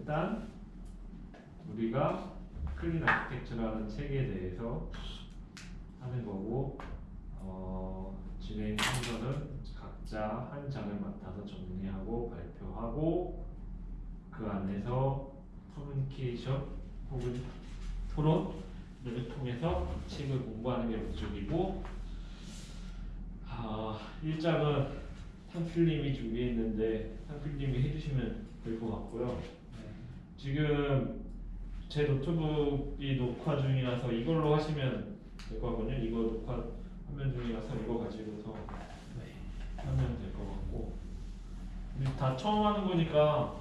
일단 우리가 클린 아키텍처라는 책에 대해서 하는 거고 진행 순서는 각자 한 장을 맡아서 정리하고 발표하고 그 안에서 커뮤니케이션 혹은 토론을 통해서 책을 공부하는 게 목적이고 1장은 탕필님이 준비했는데 탕필님이 해주시면 될 것 같고요. 지금 제 노트북이 녹화 중이라서 이걸로 하시면 될 것 같거든요. 이거 녹화 화면 중이라서 이거 가지고서 하면 될 것 같고 우리 다 처음 하는 거니까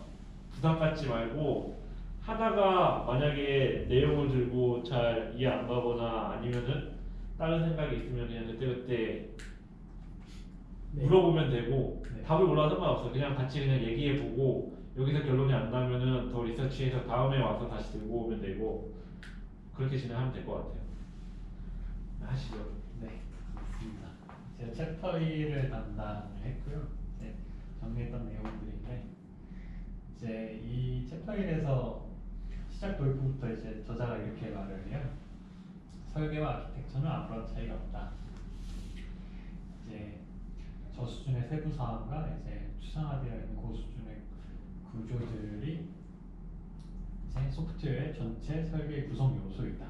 부담 갖지 말고 하다가 만약에 내용을 들고 잘 이해 안 가거나 아니면은 다른 생각이 있으면 그냥 그때그때 물어보면 되고 답을 몰라도 상관없어. 그냥 같이 그냥 얘기해보고 여기서 결론이 안 나면은 더 리서치해서 다음에 와서 다시 들고 오면 되고 그렇게 진행하면 될 것 같아요. 하시죠. 네, 맞습니다. 제가 챕터 1을 담당했고요. 이제 정리했던 내용들인데 이제 이 챕터 1에서 시작 도입부부터 이제 저자가 이렇게 말을 해요. 설계와 아키텍처는 아무런 차이가 없다. 이제 저 수준의 세부 사항과 이제 추상화되어 있는 그 수준의 구조들이 이제 소프트웨어의 전체 설계의 구성 요소이다.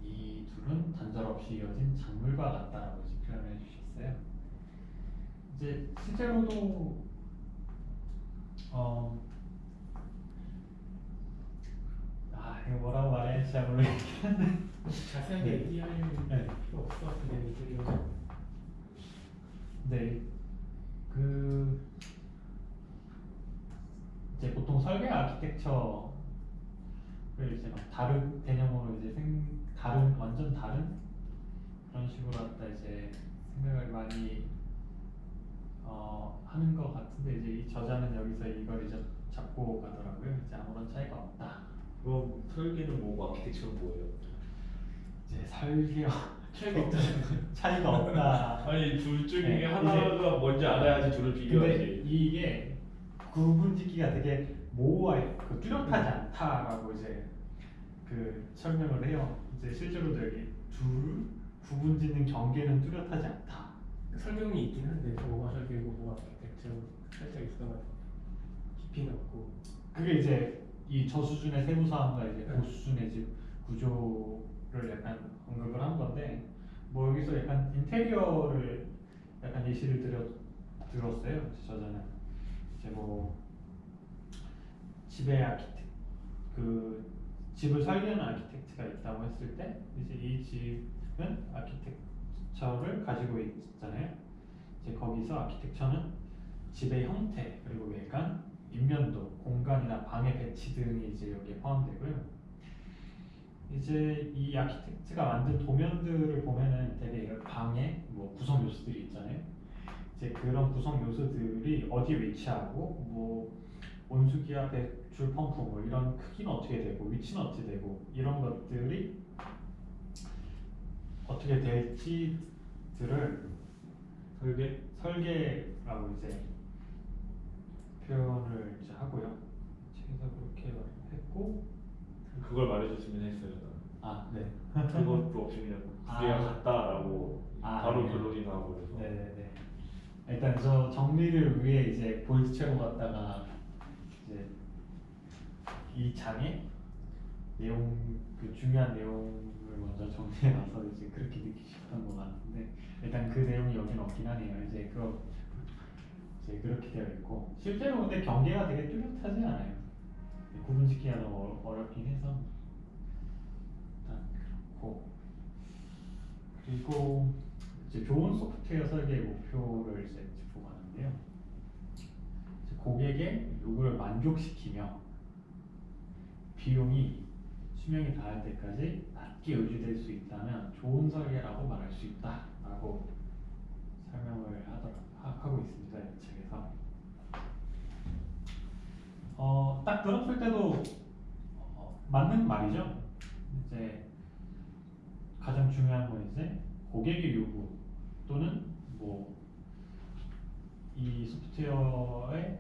이 둘은 단절 없이 이어진 작물과 같다라고 이제 표현을 해주셨어요. 이제 실제로도 이거 뭐라고 말해야 할지 잘 모르겠는데 자세하게 얘기할 필요 없을 것 같은데 미들이요. 네, 이제 보통 설계 아키텍처를 이제 막 다른 개념으로 이제 완전 다른 그런 식으로 갖다 이제 생각을 많이 하는 것 같은데 이제 이 저자는 여기서 이걸 이제 잡고 가더라고요. 이제 아무런 차이가 없다. 그럼 설계는 뭐고 아키텍처는 뭐예요? 이제 설계와 차이가 없다. 차이가 없다. 아니 둘 중에 네, 하나가 뭔지 알아야지 둘을 근데 비교하지. 이게 구분짓기가 되게 뚜렷하지 않다라고 이제 그 설명을 해요. 이제 실제로도 여기 둘 구분짓는 경계는 뚜렷하지 않다. 설명이 있긴 한데 뭐가 설계고 뭐가 아키텍처 살짝 있어가지고 깊이는 없고. 그게 이제 이 저수준의 세부 사항과 이제 고수준의 집 구조를 약간 언급을 한 건데 뭐 여기서 약간 인테리어를 약간 예시를 들었어요. 저자는 이제 뭐 집을 설계하는 아키텍트가 있다고 했을 때 이제 이 집은 아키텍처를 가지고 있잖아요. 이제 거기서 아키텍처는 집의 형태 그리고 외관, 인면도, 공간이나 방의 배치 등이 이제 여기에 포함되고요. 이제 이 아키텍트가 만든 도면들을 보면은 되게 방의 뭐 구성 요소들이 있잖아요. 이제 그런 구성 요소들이 어디에 위치하고 뭐 온수기와 배출 펌프 뭐 이런 크기는 어떻게 되고 위치는 어떻게 되고 이런 것들이 어떻게 될지들을 설계라고 이제 표현을 이제 하고요. 책에서 그렇게 했고 그걸 말해줬으면 했어요. 네. 그것도 없이 그냥 둘이랑 같다라고 바로 네. 결론이 나오고 그래서. 네네네. 일단 저 정리를 위해 이제 볼트체로 갔다가 이제 이 장의 내용 중요한 내용을 먼저 정리해놔서 이제 그렇게 느끼기 시작한 것 같은데 일단 그 내용이 여기는 없긴 하네요. 이제 그렇게 되어 있고 실제로 근데 경계가 되게 뚜렷하지 않아요. 구분짓기가 너무 어렵긴 해서 일단 그렇고 그리고 이제 좋은 소프트웨어 설계의 목표를 이제 짚고 가는데요. 고객의 요구를 만족시키며 비용이 수명이 닿을 때까지 낮게 유지될 수 있다면 좋은 설계라고 말할 수 있다라고 설명을 하고 있습니다. 이 책에서 딱 들었을 때도 맞는 말이죠. 이제 가장 중요한 건 이제 고객의 요구 또는 뭐 이 소프트웨어의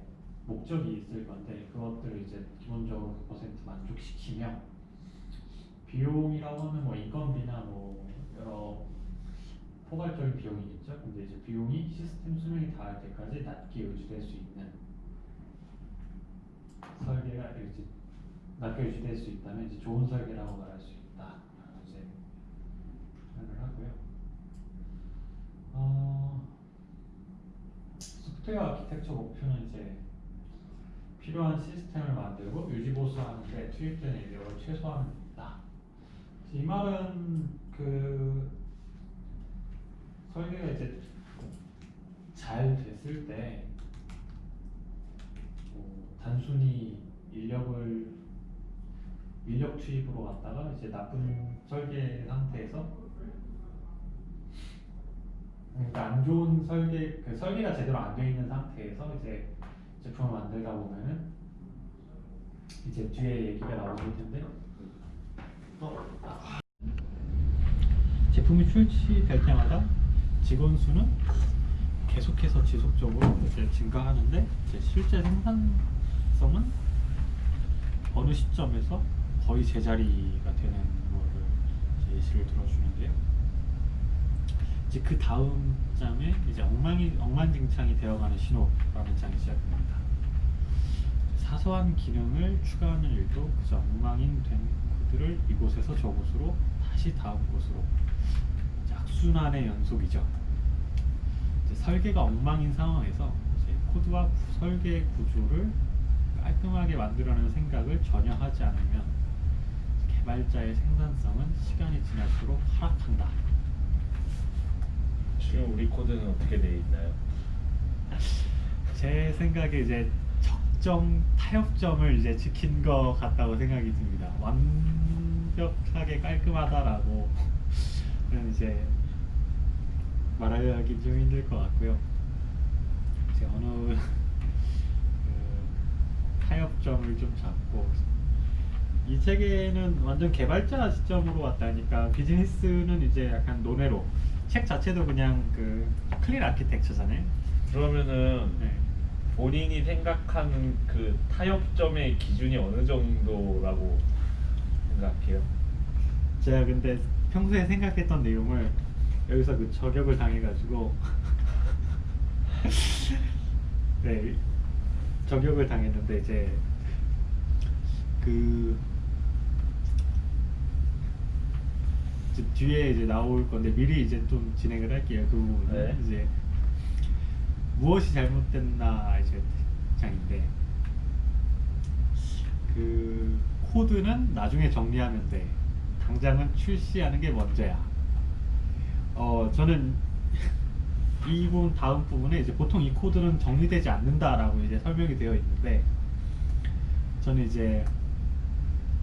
목적이 있을 건데 그것들을 이제 기본적으로 100% 만족시키며 비용이라고 하면 뭐 인건비나 뭐 여러 포괄적인 비용이겠죠. 근데 이제 비용이 시스템 수명이 닿을 때까지 낮게 유지될 수 있는 설계가 이제 낮게 유지될 수 있다면 이제 좋은 설계라고 말할 수 있다라고 이제 표현을 하고요. 소프트웨어 아키텍처 목표는 이제 필요한 시스템을 만들고 유지 보수하는데 투입되는 인력을 최소화하는 것이다. 이 말은 그 설계가 이제 잘 됐을 때 단순히 인력 투입으로 갔다가 이제 나쁜 설계 상태에서 그러니까 안 좋은 설계 그 설계가 제대로 안 돼 있는 상태에서 이제 제품을 만들다 보면은 이제 뒤에 얘기가 나오실 텐데 제품이 출시될 때마다 직원 수는 계속해서 지속적으로 이제 증가하는데 이제 실제 생산성은 어느 시점에서 거의 제자리가 되는 거를 이제 예시를 들어주는데요. 이제 그 다음 장에 이제 엉망진창이 되어가는 신호라는 장이 시작됩니다. 사소한 기능을 추가하는 일도 그저 엉망인 된 코드를 이곳에서 저곳으로 다시 다음 곳으로 악순환의 연속이죠. 이제 설계가 엉망인 상황에서 이제 코드와 설계 구조를 깔끔하게 만들어내는 생각을 전혀 하지 않으면 개발자의 생산성은 시간이 지날수록 하락한다. 지금 우리 코드는 어떻게 돼 있나요? 제 생각에 이제 적정 타협점을 이제 지킨 것 같다고 생각이 듭니다. 완벽하게 깔끔하다라고 이제 말하기 좀 힘들 것 같고요. 이제 어느 타협점을 좀 잡고 이 책에는 완전 개발자 시점으로 왔다니까 비즈니스는 이제 약간 논외로 책 자체도 그냥 그 클린 아키텍처잖아요. 그러면은 네. 본인이 생각하는 그 타협점의 기준이 어느 정도라고 생각해요? 제가 근데 평소에 생각했던 내용을 여기서 그 저격을 당해가지고 네 저격을 당했는데 이제 그 이제 뒤에 이제 나올 건데 미리 이제 좀 진행을 할게요. 그 부분은 네. 이제 무엇이 잘못됐나 이제 장인데 그 코드는 나중에 정리하면 돼. 당장은 출시하는 게 먼저야. 저는 이 부분 다음 부분에 이제 보통 이 코드는 정리되지 않는다라고 이제 설명이 되어 있는데 저는 이제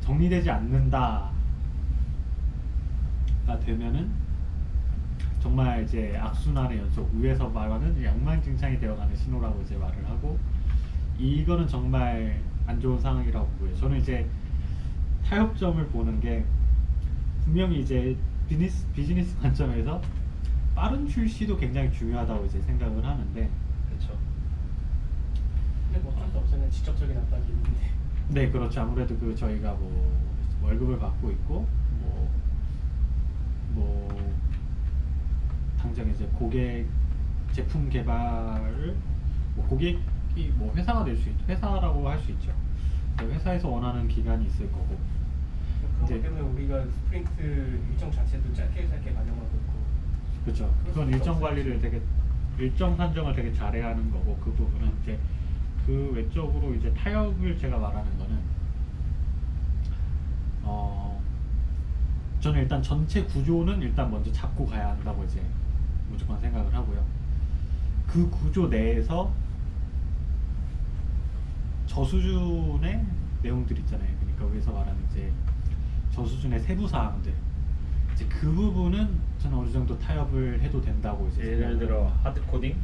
정리되지 않는다가 되면은 정말 이제 악순환의 연속 위에서 말하는 엉망진창이 되어가는 신호라고 이제 말을 하고 이거는 정말 안 좋은 상황이라고 보고요. 저는 이제 타협점을 보는 게 분명히 이제 비즈니스 관점에서 빠른 출시도 굉장히 중요하다고 이제 생각을 하는데 그렇죠. 근데 뭐 어쩔 수 없어요. 직접적인 압박이 있는데. 네 그렇죠. 아무래도 그 저희가 뭐 월급을 받고 있고 뭐 당장 이제 고객 제품 개발을 뭐 고객이 뭐 회사가 될 수 있죠. 회사라고 할 수 있죠. 회사에서 원하는 기간이 있을 거고 그런 이제- 것 때문에 우리가 스프린트 일정 자체도 짧게 반영하고 있고. 그렇죠. 그건 일정 관리를 되게 일정 산정을 되게 잘해야 하는 거고 그 부분은 이제 그 외적으로 이제 타협을 제가 말하는 거는 저는 일단 전체 구조는 일단 먼저 잡고 가야 한다고 이제 무조건 생각을 하고요. 그 구조 내에서 저수준의 내용들 있잖아요. 그러니까 여기서 말하는 이제 저수준의 세부 사항들 이제 그 부분은 저는 어느 정도 타협을 해도 된다고 이제 예를 생각을 들어 합니다. 하드 코딩?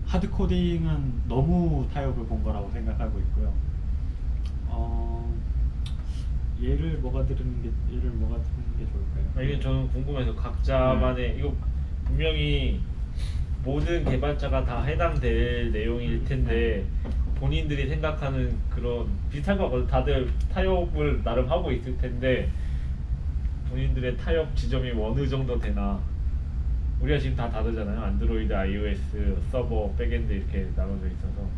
하드 코딩은 너무 타협을 본 거라고 생각하고 있고요. 예를 뭐가 드는 게 좋을까요? 이게 저는 궁금해서 각자만의 이거 분명히 모든 개발자가 다 해당될 내용일 텐데 본인들이 생각하는 그런 비슷한 거 같거든. 다들 타협을 나름 하고 있을 텐데 본인들의 타협 지점이 어느 정도 되나. 우리가 지금 다 다르잖아요. 안드로이드, iOS, 서버, 백엔드 이렇게 나눠져 있어서.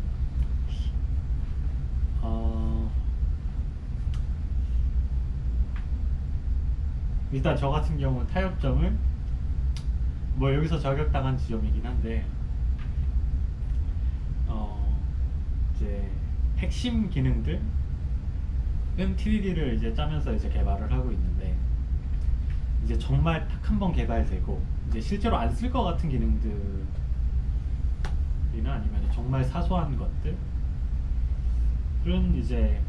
일단 저 같은 경우 타협점을 뭐 여기서 저격당한 지점이긴 한데 이제 핵심 기능들은 TDD를 이제 짜면서 이제 개발을 하고 있는데 이제 정말 딱 한 번 개발되고 이제 실제로 안 쓸 것 같은 기능들이나 아니면 정말 사소한 것들은 이제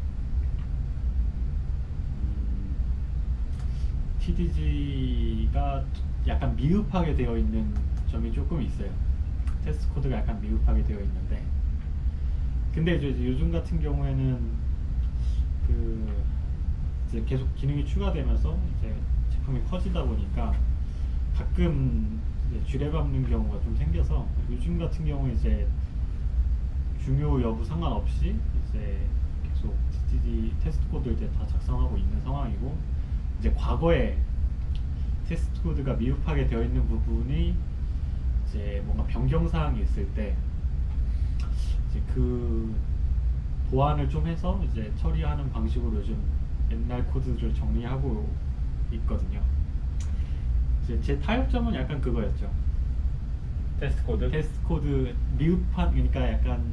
TDG가 약간 미흡하게 되어 있는 점이 조금 있어요. 테스트 코드가 약간 미흡하게 되어 있는데 근데 이제 요즘 같은 경우에는 그 이제 계속 기능이 추가되면서 이제 제품이 커지다 보니까 가끔 이제 쥐레 밟는 경우가 좀 생겨서 요즘 같은 경우에 이제 중요 여부 상관없이 이제 계속 TDD 테스트 코드 이제 다 작성하고 있는 상황이고 이제 과거에 테스트 코드가 미흡하게 되어 있는 부분이 이제 뭔가 변경 사항이 있을 때 이제 그 보완을 좀 해서 이제 처리하는 방식으로 요즘 옛날 코드를 정리하고 있거든요. 이제 제 타협점은 약간 그거였죠. 테스트 코드? 테스트 코드 미흡한 그러니까 약간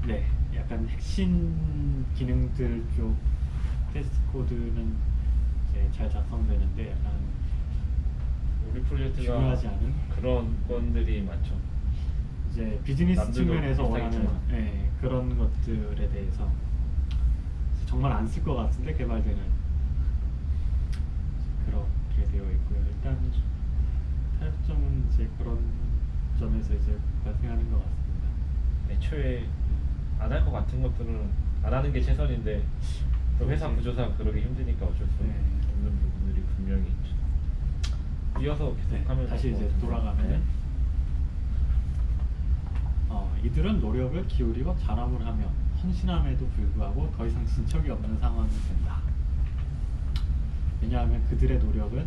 네, 약간 핵심 기능들 쪽 테스트 코드는 이제 잘 작성되는데 약간 우리 프로젝트가 중요하지 않은 그런 건들이 많죠. 이제 비즈니스 남들도 측면에서 원하는 비슷하겠지만. 그런 것들에 대해서 정말 안 쓸 것 같은데 개발되는 그렇게 되어 있고요. 일단 타협점은 이제 그런 점에서 이제 발생하는 것 같습니다. 애초에 안 할 것 같은 것들은 안 하는 게 최선인데 또 회사 구조상 그러기 힘드니까 어쩔 수 네. 없는 부분들이 분명히 있죠. 이어서 계속하면 네, 다시 이제 돌아가면 네. 이들은 노력을 기울이고 잔업을 하며 헌신함에도 불구하고 더 이상 진척이 없는 상황이 된다. 왜냐하면 그들의 노력은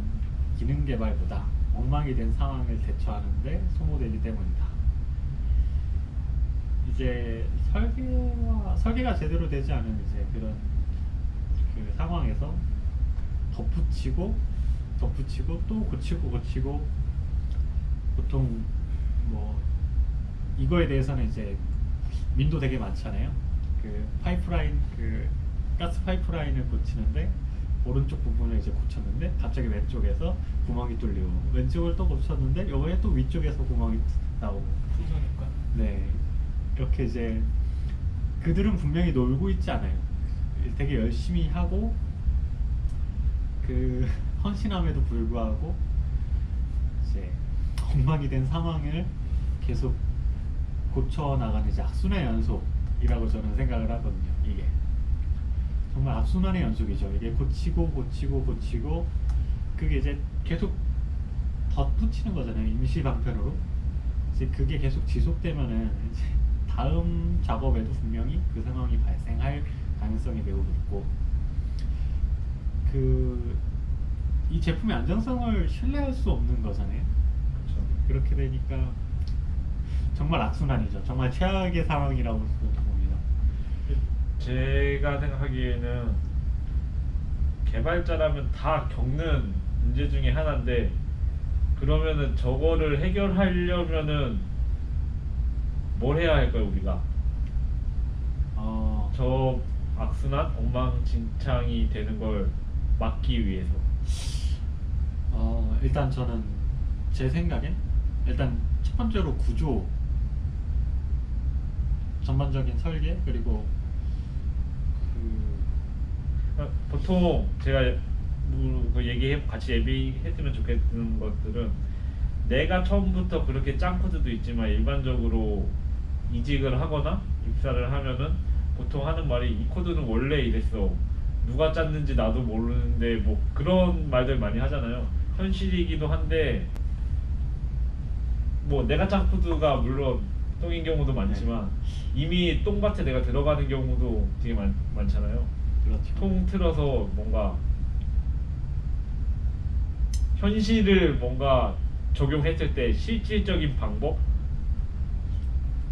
기능 개발보다 엉망이 된 상황을 대처하는데 소모되기 때문이다. 이제 설계가 제대로 되지 않은 이제 그런 그 상황에서 덧붙이고 또 고치고 보통 뭐 이거에 대해서는 이제 민도 되게 많잖아요. 그 파이프라인 그 가스 파이프라인을 고치는데 오른쪽 부분을 이제 고쳤는데 갑자기 왼쪽에서 구멍이 뚫리고 왼쪽을 또 고쳤는데 이번에 또 위쪽에서 구멍이 나오고 순서니까. 네, 이렇게 이제 그들은 분명히 놀고 있지 않아요. 되게 열심히 하고 그 헌신함에도 불구하고 이제 엉망이 된 상황을 계속 고쳐 나가는 이제 악순환의 연속이라고 저는 생각을 하거든요. 이게 정말 악순환의 연속이죠. 이게 고치고 그게 이제 계속 덧붙이는 거잖아요. 임시 방편으로. 이제 그게 계속 지속되면은 이제 다음 작업에도 분명히 그 상황이 발생할 가능성이 매우 높고 이 제품의 안정성을 신뢰할 수 없는 거잖아요. 그렇죠. 그렇게 되니까 정말 악순환이죠. 정말 최악의 상황이라고 봅니다. 제가 생각하기에는 개발자라면 다 겪는 문제 중에 하나인데 그러면은 저거를 해결하려면은 뭘 해야 할까요 우리가? 저 악순환, 엉망진창이 되는 걸 막기 위해서 일단 저는 제 생각엔 일단 첫 번째로 구조 전반적인 설계 그리고 보통 제가 같이 얘기했으면 좋겠는 것들은 내가 처음부터 그렇게 짠 코드도 있지만 일반적으로 이직을 하거나 입사를 하면은 보통 하는 말이 이 코드는 원래 이랬어. 누가 짰는지 나도 모르는데 뭐 그런 말들 많이 하잖아요. 현실이기도 한데 뭐 내가 짠 코드가 물론 똥인 경우도 많지만 이미 똥밭에 내가 들어가는 경우도 되게 많잖아요. 그렇죠. 통틀어서 뭔가 현실을 뭔가 적용했을 때 실질적인 방법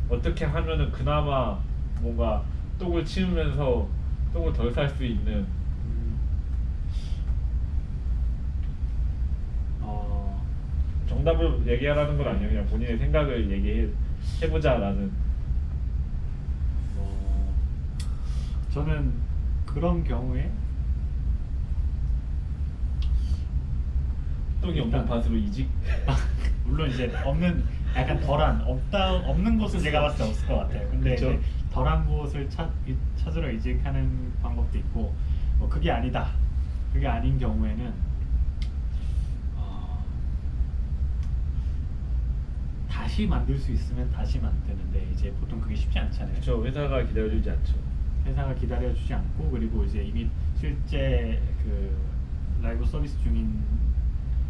어떻게 하면은 그나마 뭔가 똥을 치우면서 똥을 덜 쌀 수 있는 정답을 얘기하라는 건 아니에요. 그냥 본인의 생각을 얘기해보자라는. 저는 그런 경우에 똥이 없는 밭으로 이직. 물론 이제 약간 없는 곳은 제가 봤을 때 없을 것 같아요. 근데 그쵸? 이제 덜한 곳을 찾으러 이직하는 방법도 있고, 뭐 그게 아니다. 그게 아닌 경우에는 다시 만들 수 있으면 다시 만드는데 이제 보통 그게 쉽지 않잖아요. 그렇죠. 회사가 기다려주지 않죠. 회사가 기다려주지 않고, 그리고 이제 이미 실제 그 라이브 서비스 중인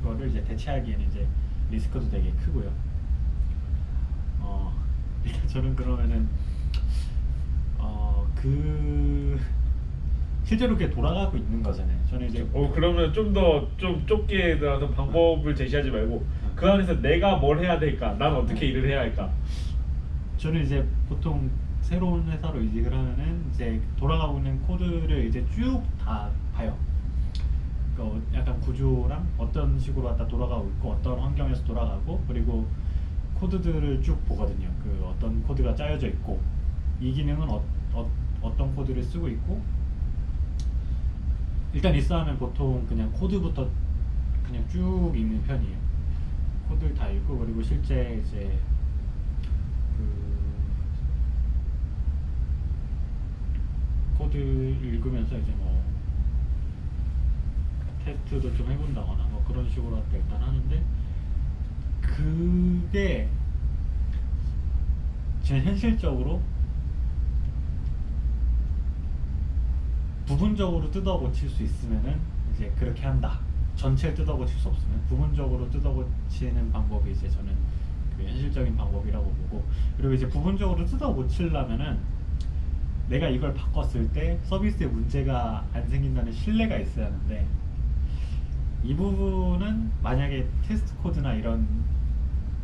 거를 이제 대체하기에는 이제 리스크도 되게 크고요. 일단 저는 그러면은 실제로 그게 돌아가고 있는 거잖아요. 저는 이제 그러면 좀 좁게 들어서 방법을 제시하지 말고 그 안에서 내가 뭘 해야 될까? 난 어떻게 일을 해야 할까? 저는 이제 보통 새로운 회사로 이직을 하면은 이제 돌아가고 있는 코드를 이제 쭉 다 봐요. 그러니까 약간 구조랑 어떤 식으로 왔다 돌아가고 있고 어떤 환경에서 돌아가고, 그리고 코드들을 쭉 보거든요. 그 어떤 코드가 짜여져 있고 이 기능은 어떤 코드를 쓰고 있고, 일단 입사하면 보통 그냥 코드부터 그냥 쭉 읽는 편이에요. 코드를 다 읽고, 그리고 실제 이제 코드 읽으면서 이제 뭐 테스트도 좀 해본다거나 뭐 그런 식으로 일단 하는데, 그게 진짜 현실적으로 부분적으로 뜯어 고칠 수 있으면은 이제 그렇게 한다. 전체를 뜯어 고칠 수 없으면 부분적으로 뜯어 고치는 방법이 이제 저는 그 현실적인 방법이라고 보고, 그리고 이제 부분적으로 뜯어 고치려면은 내가 이걸 바꿨을 때 서비스에 문제가 안 생긴다는 신뢰가 있어야 하는데, 이 부분은 만약에 테스트 코드나 이런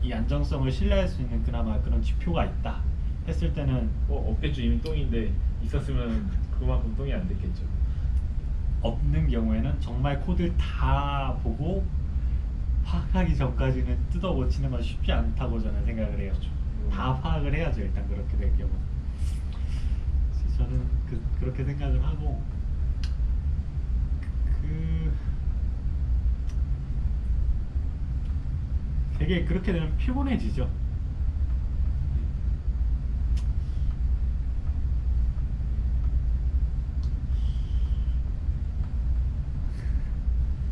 이 안정성을 신뢰할 수 있는 그나마 그런 지표가 있다 했을 때는 없겠죠. 이미 똥인데 있었으면 그만큼 똥이 안 됐겠죠. 없는 경우에는 정말 코드를 다 보고 파악하기 전까지는 뜯어 고치는 건 쉽지 않다고 저는 생각을 해요. 다 파악을 해야죠. 일단 그렇게 될 경우. 그래서 저는 그렇게 생각을 하고, 되게 그렇게 되면 피곤해지죠.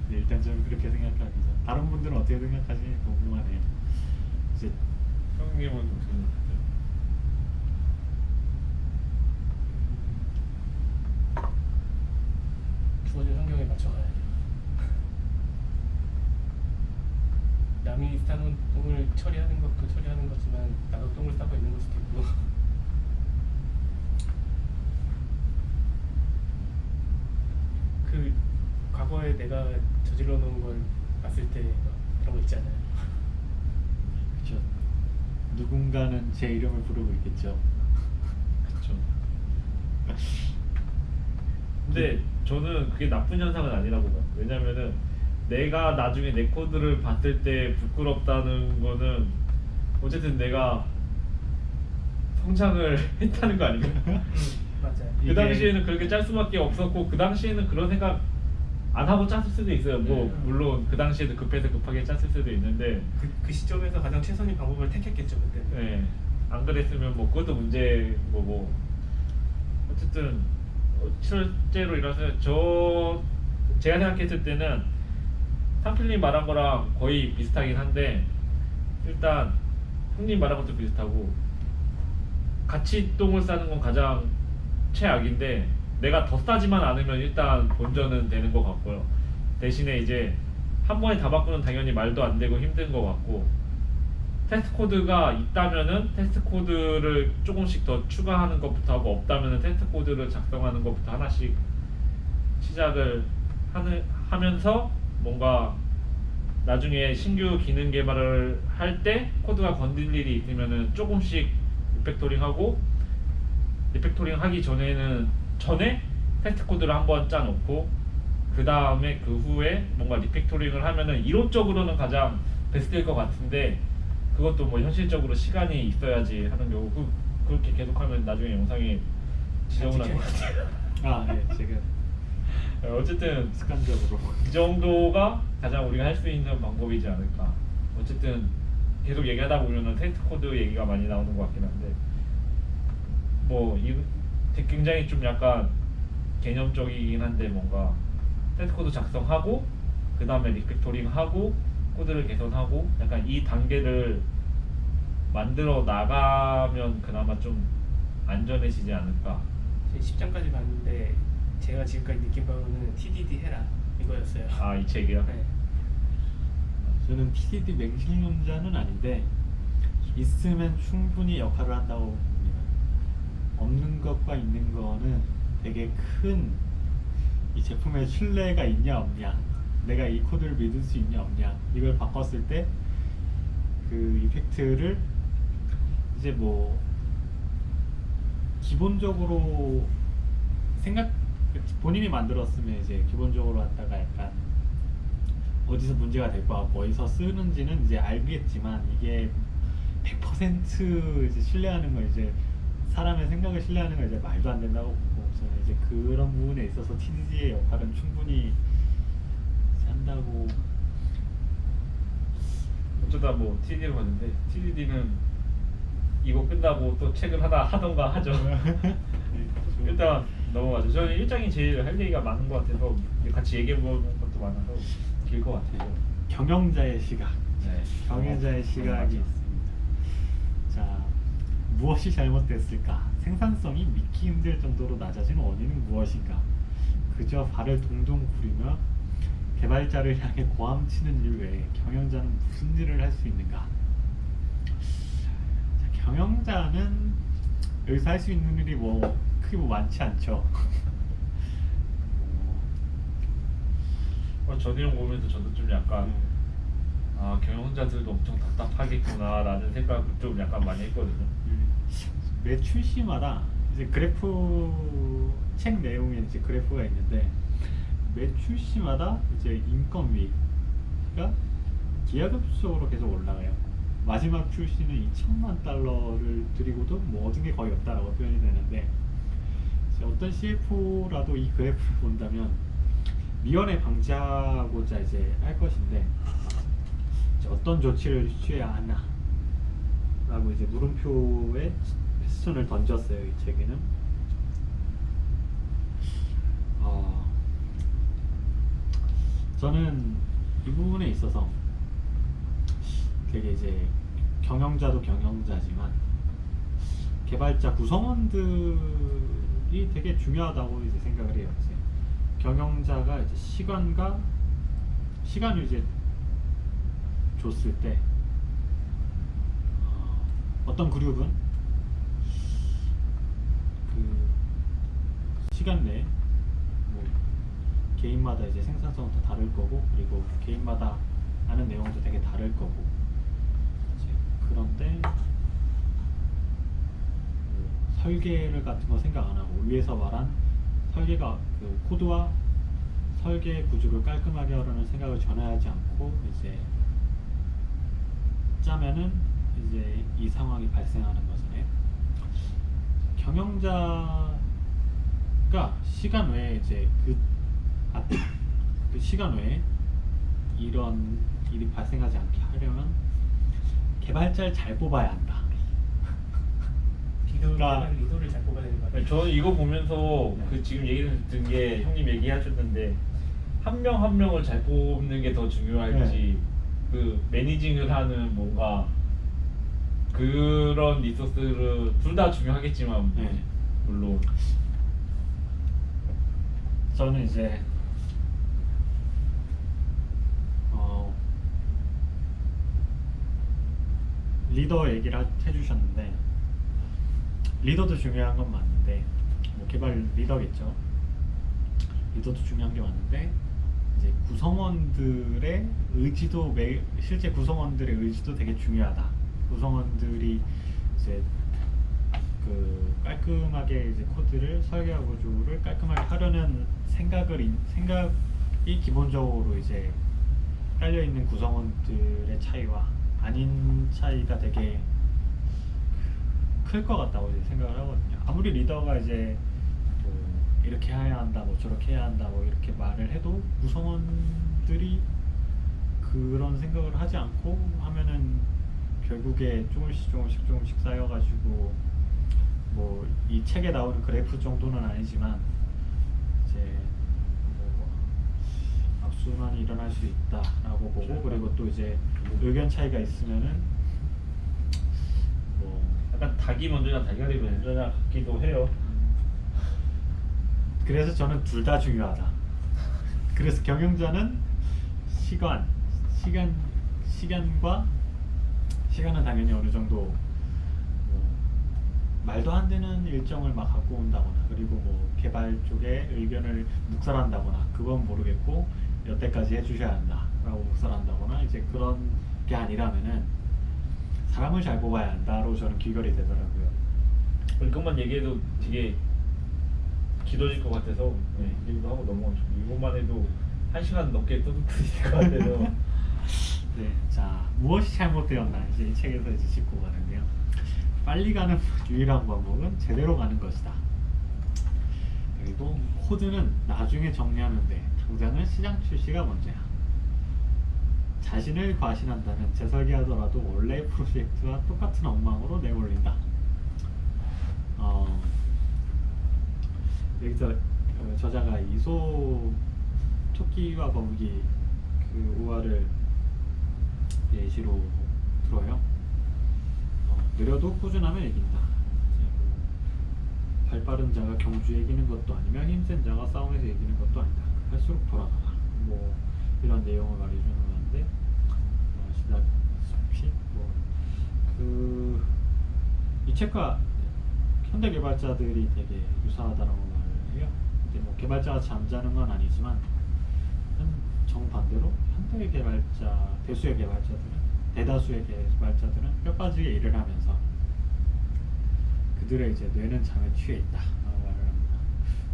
네, 일단 저는 그렇게 생각합니다. 다른 분들은 어떻게 생각하시는지 궁금하네요. 이제 형님은 어떻게 생각하세요? 주어진 환경에 맞춰가야죠. 남이 싸는 똥을 처리하는 것도 처리하는 거지만 나도 똥을 싸고 있는 걸 수도 있고. 그 과거에 내가 저질러 놓은 걸 봤을 때 그런 거 있잖아요. 그렇죠. 누군가는 제 이름을 부르고 있겠죠. 그렇죠. 근데 저는 그게 나쁜 현상은 아니라고 봐요. 왜냐면은 내가 나중에 내 코드를 봤을 때 부끄럽다는 거는 어쨌든 내가 성장을 했다는 거 아닌가요? 맞아요. 그 당시에는 그렇게 짤 수밖에 없었고, 그 당시에는 그런 생각 안 하고 짰을 수도 있어요. 뭐 물론 그 당시에도 급해서 급하게 짰을 수도 있는데 그 시점에서 가장 최선의 방법을 택했겠죠 그때. 네, 안 그랬으면 뭐 그것도 문제인 거고. 어쨌든 실제로 일어나서 제가 생각했을 때는 상필님 말한 거랑 거의 비슷하긴 한데, 일단 형님 말한 것도 비슷하고 같이 똥을 싸는 건 가장 최악인데, 내가 더 싸지만 않으면 일단 본전은 되는 것 같고요. 대신에 이제 한 번에 다 바꾸는 당연히 말도 안 되고 힘든 것 같고, 테스트 코드가 있다면은 테스트 코드를 조금씩 더 추가하는 것부터 하고, 없다면은 테스트 코드를 작성하는 것부터 하나씩 시작을 하면서 뭔가 나중에 신규 기능 개발을 할 때 코드가 건들 일이 있으면은 조금씩 리팩토링하고, 리팩토링 하기 전에 테스트 코드를 한번 짜놓고, 그 다음에 그 후에 뭔가 리팩토링을 하면은 이론적으로는 가장 베스트일 것 같은데, 그것도 뭐 현실적으로 시간이 있어야지 하는 경우, 그렇게 계속하면 나중에 영상이 지저분한 것 같아요. 아, 네, 지금 어쨌든 습관적으로. 이 정도가 가장 우리가 할 수 있는 방법이지 않을까. 어쨌든 계속 얘기하다 보면은 테스트 코드 얘기가 많이 나오는 것 같긴 한데, 뭐 굉장히 좀 약간 개념적이긴 한데, 뭔가 테스트 코드 작성하고 그 다음에 리팩토링하고 코드를 개선하고, 약간 이 단계를 만들어 나가면 그나마 좀 안전해지지 않을까. 제 10장까지 봤는데 제가 지금까지 느낀 바로는 TDD 해라 이거였어요. 아, 이 책이요? 네. 저는 TDD 맹신론자는 아닌데 있으면 충분히 역할을 한다고 봅니다. 없는 것과 있는 거는 되게 큰 이 제품의 신뢰가 있냐 없냐, 내가 이 코드를 믿을 수 있냐 없냐, 이걸 바꿨을 때 그 이펙트를 이제 뭐 기본적으로 본인이 만들었으면 이제 기본적으로 갖다가 약간 어디서 문제가 될 것 같고 어디서 쓰는지는 이제 알겠지만, 이게 100% 이제 신뢰하는 거, 이제 사람의 생각을 신뢰하는 거 이제 말도 안 된다고 보고, 저는 이제 그런 부분에 있어서 TDD의 역할은 충분히 이제 한다고. 어쩌다 뭐 TDD를 봤는데, TDD는 이거 끝나고 또 책을 하나 하던가 하죠. 일단 넘어가죠. 저는 1장이 제일 할 얘기가 많은 것 같아서 같이 얘기해보는 것도 많아서 길 것 같아요. 경영자의 시각. 네. 경영자의 시각이 있습니다. 자, 무엇이 잘못됐을까? 생산성이 믿기 힘들 정도로 낮아진 원인은 무엇인가? 그저 발을 동동 구리며 개발자를 향해 고함치는 일 외에 경영자는 무슨 일을 할 수 있는가? 자, 경영자는 여기서 할 수 있는 일이 뭐 크게 뭐 많지 않죠. 저 내용 보면서 저도 좀 약간 아, 경영자들도 엄청 답답하겠구나라는 생각을 좀 약간 많이 했거든요. 매 출시마다 이제 그래프, 책 내용에 이제 그래프가 있는데, 매 출시마다 이제 인건비가 기하급수적으로 계속 올라가요. 마지막 출시는 2천만 달러를 들이고도 뭐 얻은 게 거의 없다라고 표현이 되는데, 이제 어떤 CFO라도 이 그래프를 본다면 미연에 방지하고자 이제 할 것인데, 이제 어떤 조치를 취해야 하나 라고 이제 물음표에 퀘스천을 던졌어요, 이 책에는. 저는 이 부분에 있어서 되게 이제 경영자도 경영자지만 개발자 구성원들이 되게 중요하다고 이제 생각을 해요. 이제 경영자가 이제 시간을 이제 줬을 때 어떤 그룹은 그 시간 내에 뭐 개인마다 이제 생산성도 다를 거고, 그리고 개인마다 하는 내용도 되게 다를 거고, 이제 그런데 설계를 같은 거 생각 안 하고 위에서 말한 설계가 그 코드와 설계 구조를 깔끔하게 하려는 생각을 전혀 하지 않고 이제 짜면은 이제 이 상황이 발생하는 거잖아요. 경영자가 시간 외에 이제 그 시간 외에 이런 일이 발생하지 않게 하려면 개발자를 잘 뽑아야 한다. 리더를 잘 뽑아야 되는 거 같아요. 저는 이거 보면서 그 지금 얘기 듣는 게, 형님 얘기하셨는데 한 명 한 명을 잘 뽑는 게 더 중요할지, 그 매니징을 하는 뭔가 그런 리소스를 둘 다 중요하겠지만 물론 저는 이제 리더 얘기를 해주셨는데 리더도 중요한 건 맞는데 뭐 개발 리더겠죠. 리더도 중요한 게 맞는데 이제 구성원들의 의지도 실제 구성원들의 의지도 되게 중요하다. 구성원들이 이제 그 깔끔하게 이제 코드를 설계하고 구조를 깔끔하게 하려는 생각이 기본적으로 이제 깔려 있는 구성원들의 차이와 아닌 차이가 되게 클 것 같다고 이제 생각을 하거든요. 아무리 리더가 이제 뭐 이렇게 해야 한다, 뭐 저렇게 해야 한다, 뭐 이렇게 말을 해도 구성원들이 그런 생각을 하지 않고 하면은 결국에 조금씩 쌓여가지고 뭐 이 책에 나오는 그래프 정도는 아니지만 이제 뭐 악순환이 일어날 수 있다라고 보고, 그리고 또 이제 의견 차이가 있으면은 뭐 약간 닭이 먼저냐 달걀이 먼저냐 같기도 해요. 그래서 저는 둘 다 중요하다. 그래서 경영자는 시간은 당연히 어느 정도 말도 안 되는 일정을 막 갖고 온다거나, 그리고 뭐 개발 쪽에 의견을 묵살한다거나 그건 모르겠고 여태까지 해주셔야 한다라고 묵살한다거나 이제 그런 게 아니라면은 사람을 잘 뽑아야 한다로 저는 귀결이 되더라고요. 이것만 얘기해도 되게 길어질 것 같아서 얘기도 하고 넘어가죠. 이것만 해도 1시간 넘게 떠들고 있을 것 같아서. 네, 자 무엇이 잘못되었나 이제 이 책에서 이제 짚고 가는데요. 빨리 가는 유일한 방법은 제대로 가는 것이다. 그리고 코드는 나중에 정리하면 돼. 당장은 시장 출시가 먼저야. 자신을 과신한다면 재설계하더라도 원래의 프로젝트와 똑같은 엉망으로 내몰린다. 여기서 저자가 이소 토끼와 거북이 그 우화를 예시로 들어요. 느려도 꾸준하면 이긴다. 발 빠른 자가 경주에 이기는 것도 아니며 힘센 자가 싸움에서 이기는 것도 아니다. 할수록 돌아가라. 뭐 이런 내용을 말해주는 건데 아시다시피 이 책과 현대 개발자들이 되게 유사하다라고 말을 해요. 근데 뭐 개발자가 잠자는 건 아니지만 정반대로 현대 개발자 대다수의 개발자들은 뼈 빠지게 일을 하면서 그들의 이제 뇌는 잠에 취해 있다라고 말을 합니다.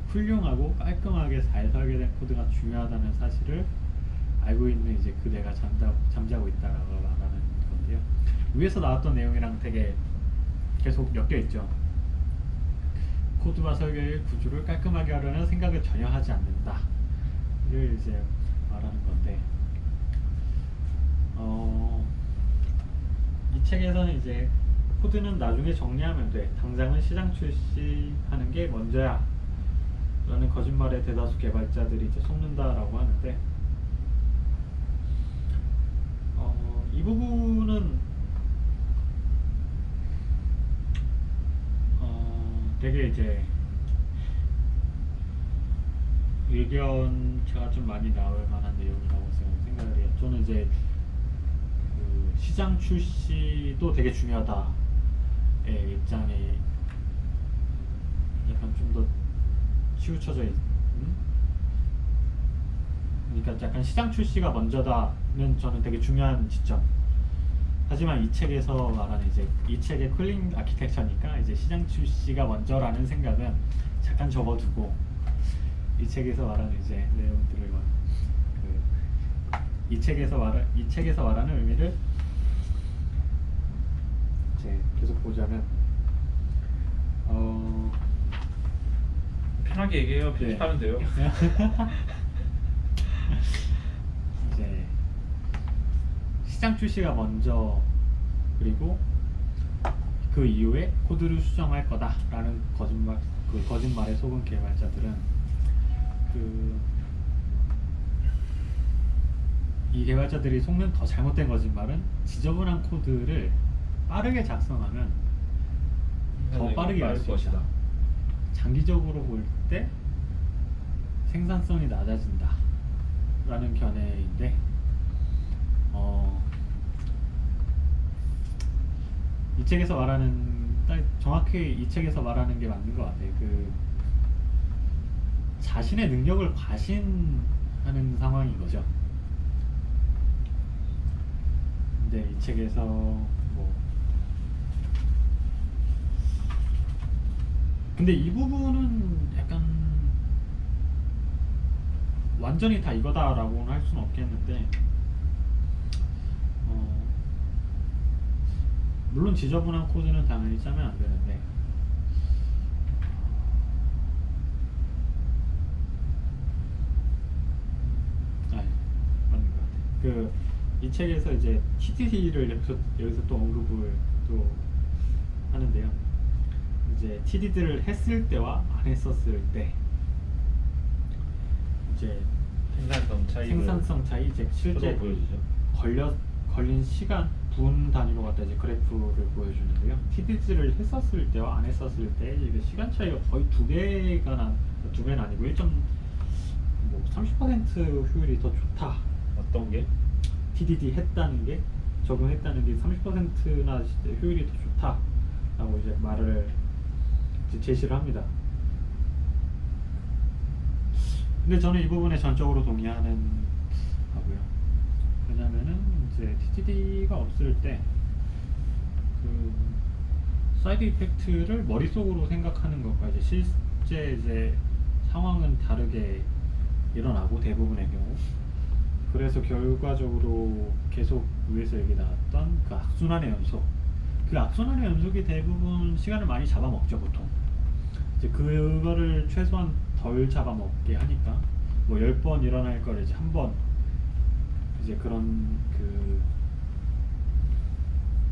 훌륭하고 깔끔하게 잘 설계된 코드가 중요하다는 사실을 알고 있는 이제 그 뇌가 잠자고 있다라고 말하는 건데요. 위에서 나왔던 내용이랑 되게 계속 엮여 있죠. 코드와 설계의 구조를 깔끔하게 하려는 생각을 전혀 하지 않는다를 이제 말하는 건데, 이 책에서는 이제 코드는 나중에 정리하면 돼. 당장은 시장 출시하는 게 먼저야. 라는 거짓말에 대다수 개발자들이 이제 속는다라고 하는데, 이 부분은 되게 이제 의견차가 좀 많이 나올 만한 내용이라고 생각을 해요. 저는 이제 그 시장 출시도 되게 중요하다의 입장에 약간 좀 더 치우쳐져 있는, 그러니까 약간 시장 출시가 먼저다는 저는 되게 중요한 지점. 하지만 이 책에서 말하는 이제 이 책의 클린 아키텍처니까 이제 시장 출시가 먼저라는 생각은 잠깐 접어두고 이 책에서 말하는 이제 내용들을 이 책에서 말하는 의미를 이제 계속 보자면 편하게 얘기해요. 편집하면 돼요. 이제 시장 출시가 먼저, 그리고 그 이후에 코드를 수정할 거다라는 거짓말에 속은 개발자들은 이 개발자들이 속는 더 잘못된 거짓말은 지저분한 코드를 빠르게 작성하면 더 빠르게 갈 수 있다. 장기적으로 볼 때 생산성이 낮아진다 라는 견해인데, 이 책에서 말하는 딱 정확히 이 책에서 말하는 게 맞는 것 같아요. 그 자신의 능력을 과신하는 상황인 거죠. 근데 이 책에서 뭐 근데 이 부분은 약간 완전히 다 이거다라고는 할 수는 없겠는데 물론 지저분한 코드는 당연히 짜면 안 되는데 맞는 것 같아요. 이 책에서 이제 TDD를 여기서 또 언급을 또 하는데요. 이제 TDD를 했을 때와 안 했었을 때 이제 생산성 차이 이제 실제 보여주죠. 걸린 시간 분 단위로 갖다 이제 그래프를 보여주는데요. TDD를 했었을 때와 안 했었을 때 이게 시간 차이가 거의 두 배는 아니고 30% 효율이 더 좋다. 어떤 게? TDD 했다는 게 적용했다는 게 30%나 효율이 더 좋다라고 이제 말을 이제 제시를 합니다. 근데 저는 이 부분에 전적으로 동의하는 거고요. 왜냐면은 이제 TDD가 없을 때 그 사이드 이펙트를 머릿속으로 생각하는 것과 이제 실제 이제 상황은 다르게 일어나고 대부분의 경우 그래서 결과적으로 계속 위에서 얘기 나왔던 그 악순환의 연속 그 악순환의 연속이 대부분 시간을 많이 잡아먹죠 보통 이제 그거를 최소한 덜 잡아먹게 하니까 뭐 10번 일어날 걸 이제 한 번 이제 그런 그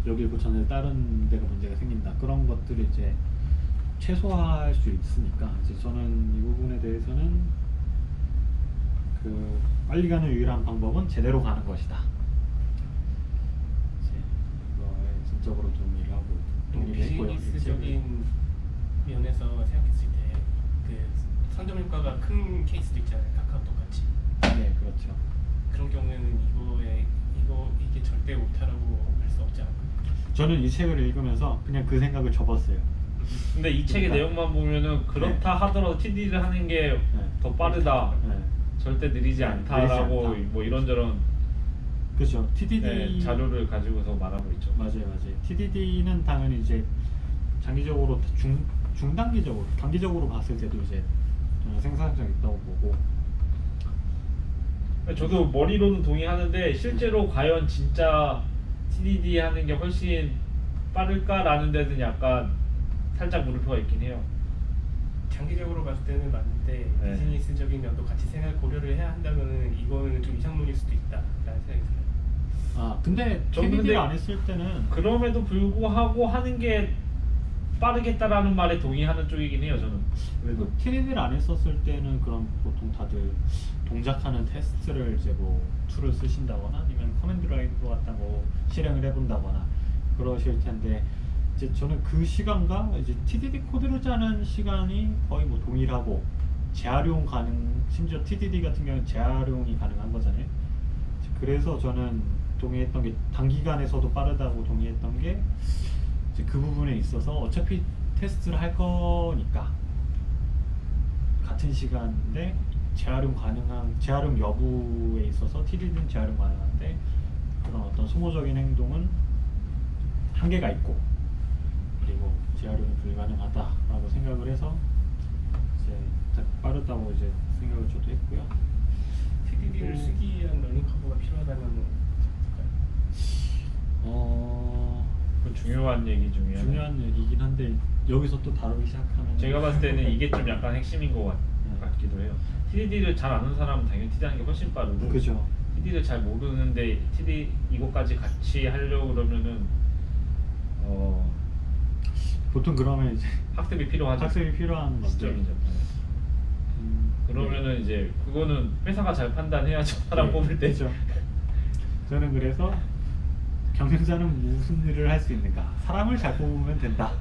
여길 고쳤는데 다른 데가 문제가 생긴다 그런 것들을 이제 최소화할 수 있으니까 이제 저는 이 부분에 대해서는 그 빨리 가는 유일한 방법은 제대로 가는 것이다. 이제 이거에 진적으로 동의를 하고 동의를 했고요. 비즈니스적인 면에서 생각했을 때 그 선점 효과가 큰 케이스도 있잖아요. 카카오톡 같이. 네, 그렇죠. 그런 경우에는 이게 절대 옳다라고 할 수 없지 않을까? 저는 이 책을 읽으면서 그냥 그 생각을 접었어요. 근데 이 책의 내용만 보면은 그렇다 하더라도 TD를 하는 게 더 빠르다. 네. 절대 느리지 않다라고 않다. 뭐 이런저런 그렇죠. TDD 자료를 가지고서 말하고 있죠. 맞아요. TDD는 당연히 이제 장기적으로 중단기적으로 단기적으로 봤을 때도 이제 생산성 있다고 보고. 저도 머리로는 동의하는데 실제로 과연 진짜 TDD 하는 게 훨씬 빠를까라는 데는 약간 살짝 물음표가 있긴 해요. 장기적으로 봤을 때는 맞는데 네. 비즈니스적인 면도 같이 고려를 해야 한다면은 이거는 좀 이상론일 수도 있다라는 생각이 들어요. 근데 저는 TDD를 근데 안 했을 때는 그럼에도 불구하고 하는 게 빠르겠다라는 말에 동의하는 쪽이긴 해요. 저는 그래도 TDD를 안 했었을 때는 그럼 보통 다들 동작하는 테스트를 이제 뭐 툴을 쓰신다거나 아니면 커맨드 라인으로 갖다 뭐 실행을 해본다거나 그러실 텐데 이제 저는 그 시간과 이제 TDD 코드를 짜는 시간이 거의 뭐 동일하고 재활용 가능 심지어 TDD 같은 경우는 재활용이 가능한 거잖아요. 그래서 저는 동의했던 게 단기간에서도 빠르다고 동의했던 게 이제 그 부분에 있어서 어차피 테스트를 할 거니까 같은 시간인데 재활용 여부에 있어서 TDD는 재활용 가능한데 그런 어떤 소모적인 행동은 한계가 있고 그리고 재활용이 불가능하다라고 생각을 해서 이제 빠르다고 이제 생각을 저도 했고요. TDD를 쓰기 위한 러닝 커브가 필요하다면 어떨까요? 그 중요한 얘기 중에 중요한 얘기긴 한데 여기서 또 다루기 시작하면 제가 봤을 때는 이게 좀 약간 핵심인 것 같기도 해요. TDD를 잘 아는 사람은 당연히 TD 하는 게 훨씬 빠르고 그죠. TD를 잘 모르는데 TD 이거까지 같이 하려고 그러면은 보통 그러면 이제 학습이 필요하죠. 학습이 필요한 건데 시점이죠. 그러면은 이제 그거는 회사가 잘 판단해야죠. 사람 뽑을 때. 그렇죠. 저는 그래서 경영자는 무슨 일을 할 수 있는가? 사람을 잘 뽑으면 된다.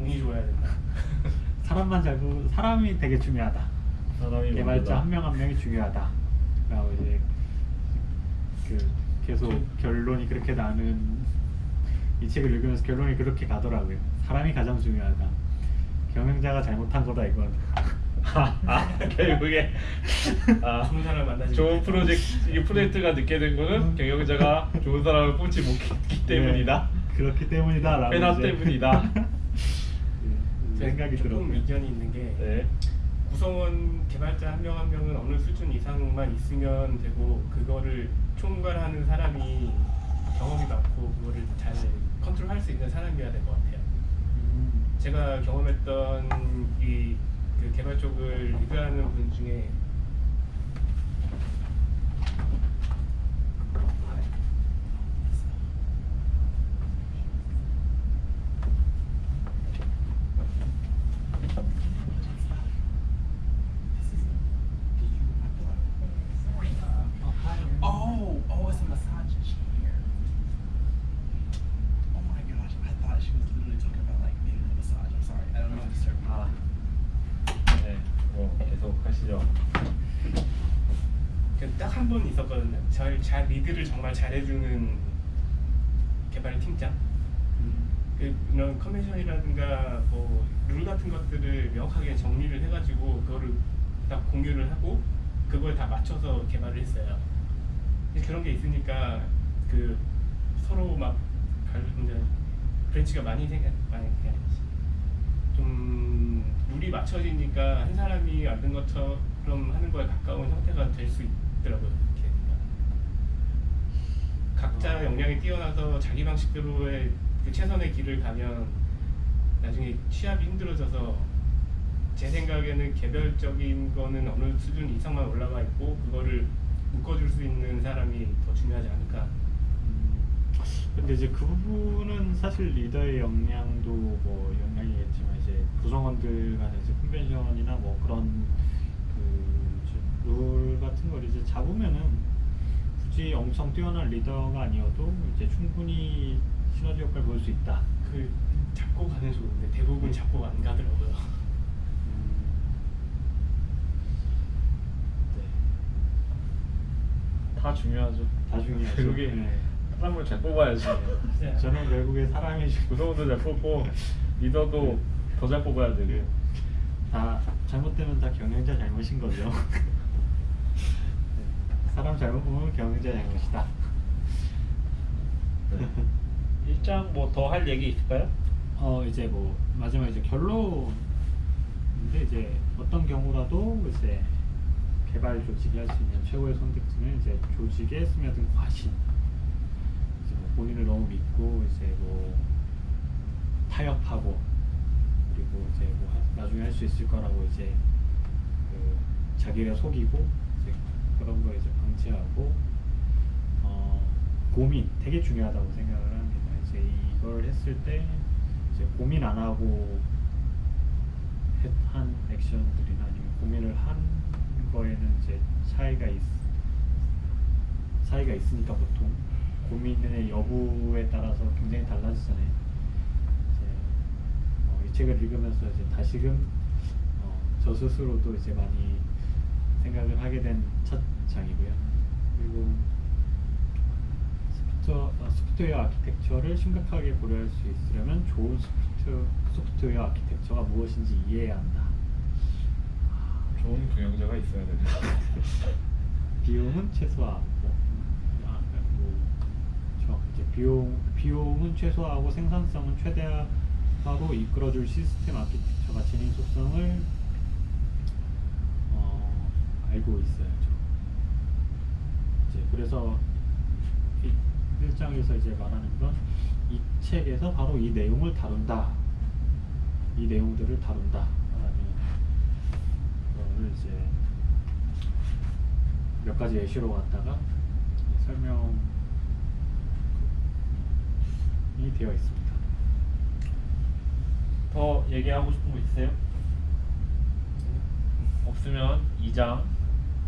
운이 좋아야 된다. 사람이 되게 중요하다. 사람이 개발자 먼저다. 한 명 한 명이 중요하다. 라고 이제 계속 결론이 그렇게 나는 이 책을 읽으면서 결론이 그렇게 가더라고요. 사람이 가장 중요하다. 경영자가 잘못한 거다 이건. 결국에 좋은 사람을 만나지 좋은 못했다. 이 프로젝트가 늦게 된 거는 경영자가 좋은 사람을 뽑지 못했기 때문이다. 네, 그렇기 때문이다라고. 회사 이제 때문이다. 생각이 조금 들었고요. 의견이 있는 게 네. 구성원 개발자 한 명 한 명은 어느 수준 이상만 있으면 되고 그거를 총괄하는 사람이 경험이 많고 그거를 잘 컨트롤할 수 있는 사람이어야 될 것 같아요. 제가 경험했던 그 개발 쪽을 리드하는 분 중에 Oh, it's a massage chair. Oh my gosh, I thought she was literally talking about like getting a massage. I'm sorry, I don't mean to disturb you. 아, 네, 뭐 계속 하시죠. 딱 한 번 있었거든요. 잘 리드를 정말 잘해주는 개발 팀장. 이런 컨벤션이라든가 뭐 룰 같은 것들을 명확하게 정리를 해가지고 그거를 딱 공유를 하고 그걸 다 맞춰서 개발을 했어요. 그런 게 있으니까 그 서로 막 이제 브랜치가 많이 좀 룰이 맞춰지니까 한 사람이 만든 것처럼 하는 거에 가까운 형태가 될 수 있더라고요. 이렇게. 각자 역량이 뛰어나서 자기 방식대로의 그 최선의 길을 가면 나중에 취합이 힘들어져서 제 생각에는 개별적인 거는 어느 수준 이상만 올라가 있고 그거를 묶어줄 수 있는 사람이 더 중요하지 않을까. 근데 이제 그 부분은 사실 리더의 역량도 뭐 역량이겠지만 이제 구성원들 간의 이제 컨벤션이나 뭐 그런 룰 같은 걸 이제 잡으면은 굳이 엄청 뛰어난 리더가 아니어도 이제 충분히 시너지 효과를 볼 수 있다. 그 잡고 가는 좋은데 대부분 잡고 안 가더라고요. 다 중요하죠. 다 중요하죠. 결국에 네. 사람을 잘 뽑아야지. 저는 결국에 사람이 구성원도 잘 뽑고 리더도 더 잘 뽑아야 되고. 다 잘못되면 다 경영자 잘못인 거죠. 네. 사람 잘못 보면 경영자 잘못이다. 네. 일장 뭐 더 할 얘기 있을까요? 이제 뭐 마지막에 이제 결론인데 이제 어떤 경우라도 이제 개발 조직이 할 수 있는 최고의 선택지는 이제 조직에 스며든 과신. 이제 뭐 본인을 너무 믿고 이제 뭐 타협하고 그리고 이제 뭐 나중에 할 수 있을 거라고 이제 그 자기를 속이고 이제 그런 거 이제 방치하고 고민 되게 중요하다고 생각을 합니다. 이제 이걸 했을 때 이제 고민 안 하고 한 액션들이나 아니면 고민을 한 거에는 이제 차이가 있으니까 보통 고민의 여부에 따라서 굉장히 달라지잖아요. 이제 이 책을 읽으면서 이제 다시금 저 스스로도 이제 많이 생각을 하게 된 첫 장이고요. 그리고 소프트웨어 아키텍처를 심각하게 고려할 수 있으려면 좋은 소프트웨어 아키텍처가 무엇인지 이해해야 한다. 좋은 경영자가 있어야 되네. 비용은 최소화하고 이제 비용은 최소화하고 생산성은 최대화로 이끌어줄 시스템 아키텍처가 진행 속성을 알고 있어야죠. 이제 그래서 이 1장에서 이제 말하는 건 이 책에서 바로 이 내용을 다룬다. 이 내용들을 다룬다. 라는 거를 이제 몇 가지 예시로 갖다가 설명이 되어 있습니다. 더 얘기하고 싶은 거 있으세요? 없으면 2장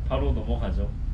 바로 넘어가죠.